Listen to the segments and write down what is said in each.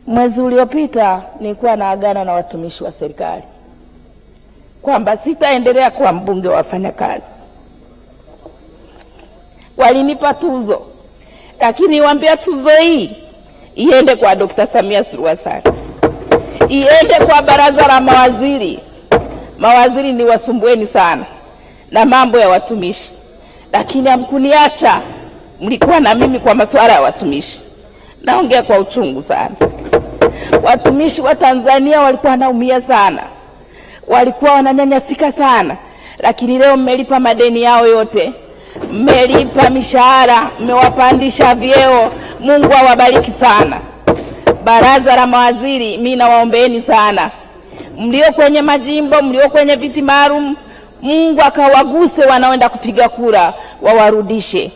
Mwezi uliopita nilikuwa naagana na watumishi wa serikali kwamba sitaendelea kuwa mbunge wa wafanyakazi. Walinipa tuzo, lakini niwaambia tuzo hii iende kwa Dr. Samia Suluhu Hassan, iende kwa baraza la mawaziri. Mawaziri ni wasumbueni sana na mambo ya watumishi, lakini hamkuniacha, mlikuwa na mimi kwa masuala ya watumishi. Naongea kwa uchungu sana. Watumishi wa Tanzania walikuwa wanaumia sana, walikuwa wananyanyasika sana, lakini leo mmelipa madeni yao yote, mmelipa mishahara, mmewapandisha vyeo. Mungu awabariki sana. Baraza la mawaziri, mimi nawaombeeni sana, mlio kwenye majimbo, mlio kwenye viti maalum, Mungu akawaguse wanaoenda kupiga kura, wawarudishe.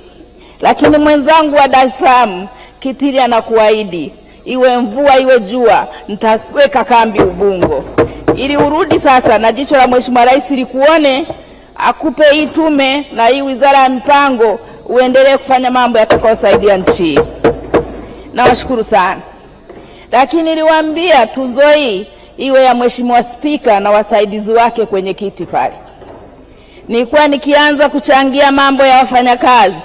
Lakini mwenzangu wa Dar es Salaam, Kitili anakuahidi, iwe mvua iwe jua, nitaweka kambi Ubungo ili urudi sasa na jicho la Mheshimiwa Rais likuone, akupe hii tume na hii wizara ya mipango, uendelee kufanya mambo yatakayosaidia nchi. Nawashukuru sana. Lakini niliwaambia tuzo hii iwe ya Mheshimiwa Spika na wasaidizi wake kwenye kiti pale. Nilikuwa nikianza kuchangia mambo ya wafanyakazi,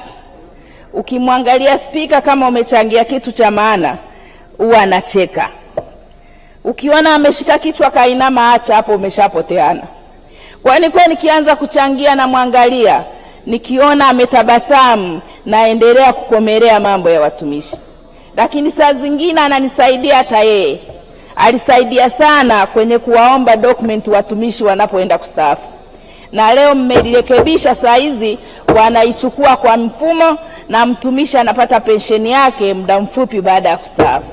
ukimwangalia Spika kama umechangia kitu cha maana, huwa anacheka. Ukiona ameshika kichwa kainama, acha hapo, umeshapoteana. Kwa nilikuwa nikianza kuchangia na mwangalia, nikiona ametabasamu, naendelea kukomelea mambo ya watumishi. Lakini saa zingine ananisaidia, hata yeye alisaidia sana kwenye kuwaomba document watumishi wanapoenda kustaafu. Na leo mmelirekebisha, saa hizi wanaichukua kwa mfumo na mtumishi anapata pensheni yake muda mfupi baada ya kustaafu.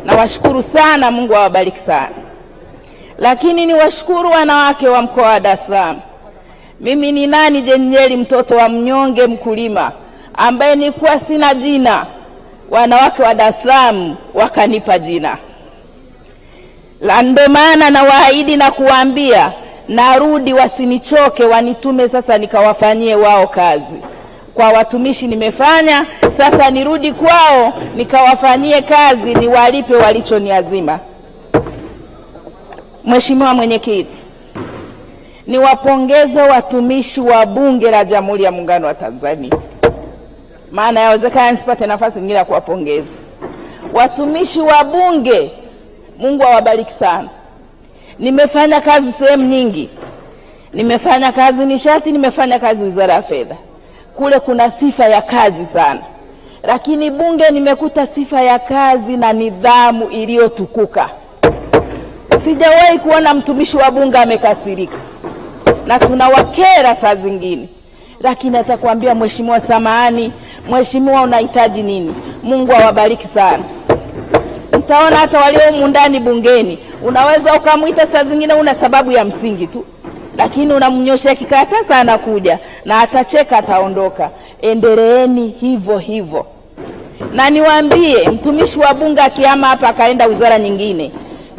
Nawashukuru sana, Mungu awabariki sana. Lakini niwashukuru wanawake wa mkoa wa Dar es Salaam. Mimi ni nani Jenyeli, mtoto wa mnyonge mkulima ambaye nilikuwa sina jina, wanawake wa Dar es Salaam wakanipa jina. Ndio maana nawaahidi na kuwaambia, narudi, wasinichoke, wanitume sasa nikawafanyie wao kazi. Kwa watumishi nimefanya, sasa nirudi kwao nikawafanyie kazi, niwalipe walichoniazima. Mheshimiwa Mwenyekiti, niwapongeze watumishi wa Bunge la Jamhuri ya Muungano wa Tanzania, maana yawezekana nisipate nafasi nyingine ya kuwapongeza watumishi wa Bunge. Mungu awabariki sana. Nimefanya kazi sehemu nyingi, nimefanya kazi nishati, nimefanya kazi Wizara ya Fedha. Kule kuna sifa ya kazi sana, lakini Bunge nimekuta sifa ya kazi na nidhamu iliyotukuka. Sijawahi kuona mtumishi wa Bunge amekasirika, na tunawakera saa zingine, lakini atakwambia mheshimiwa, samahani mheshimiwa, unahitaji nini? Mungu awabariki sana. Mtaona hata walio humu ndani bungeni, unaweza ukamwita saa zingine una sababu ya msingi tu, lakini unamnyoshia kikaratasi anakuja na atacheka, ataondoka. Endeleeni hivyo hivyo. Na niwaambie, mtumishi wa Bunge akihama hapa akaenda wizara nyingine,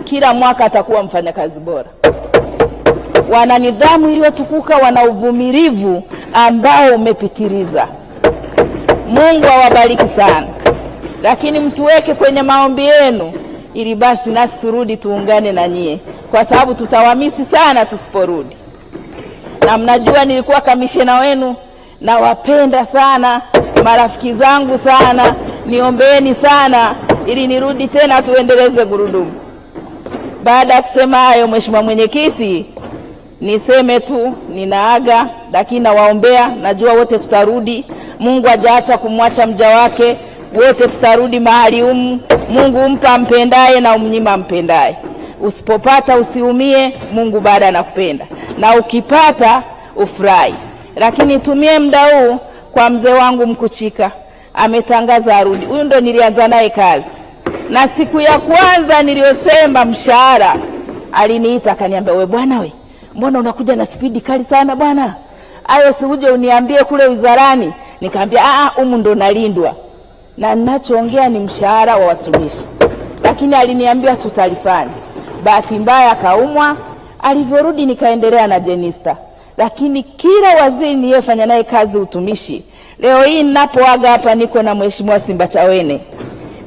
kila mwaka atakuwa mfanyakazi bora. Wana nidhamu iliyotukuka, wana uvumilivu ambao umepitiliza. Mungu awabariki sana. Lakini mtuweke kwenye maombi yenu ili basi nasi turudi tuungane na nyie, kwa sababu tutawamisi sana tusiporudi. Na mnajua nilikuwa kamishena wenu, na wapenda sana, marafiki zangu sana, niombeeni sana ili nirudi tena tuendeleze gurudumu. Baada ya kusema hayo, Mheshimiwa Mwenyekiti, niseme tu ninaaga, lakini nawaombea, najua wote tutarudi. Mungu hajaacha kumwacha mja wake, wote tutarudi mahali humu. Mungu umpa mpendaye na umnyima mpendaye. Usipopata usiumie, Mungu bado anakupenda, na ukipata ufurahi. Lakini tumie muda huu kwa mzee wangu Mkuchika, ametangaza arudi. Huyu ndo nilianza naye kazi, na siku ya kwanza niliyosema mshahara aliniita akaniambia, we bwana we, mbona unakuja na spidi kali sana bwana? Ayo si uje uniambie kule wizarani. Nikamwambia humu ndo nalindwa na ninachoongea ni mshahara wa watumishi. Lakini aliniambia tutalifanya. Bahati mbaya akaumwa, alivyorudi nikaendelea na Jenista. Lakini kila waziri niliyefanya naye kazi utumishi, leo hii ninapoaga hapa niko na Mheshimiwa Simbachawene,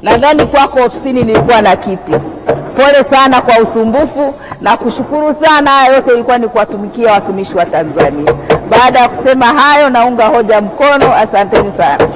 Nadhani kwako ofisini nilikuwa na kiti. Pole sana kwa usumbufu na kushukuru sana. Haya yote ilikuwa ni kuwatumikia watumishi wa Tanzania. Baada ya kusema hayo, naunga hoja mkono. Asanteni sana.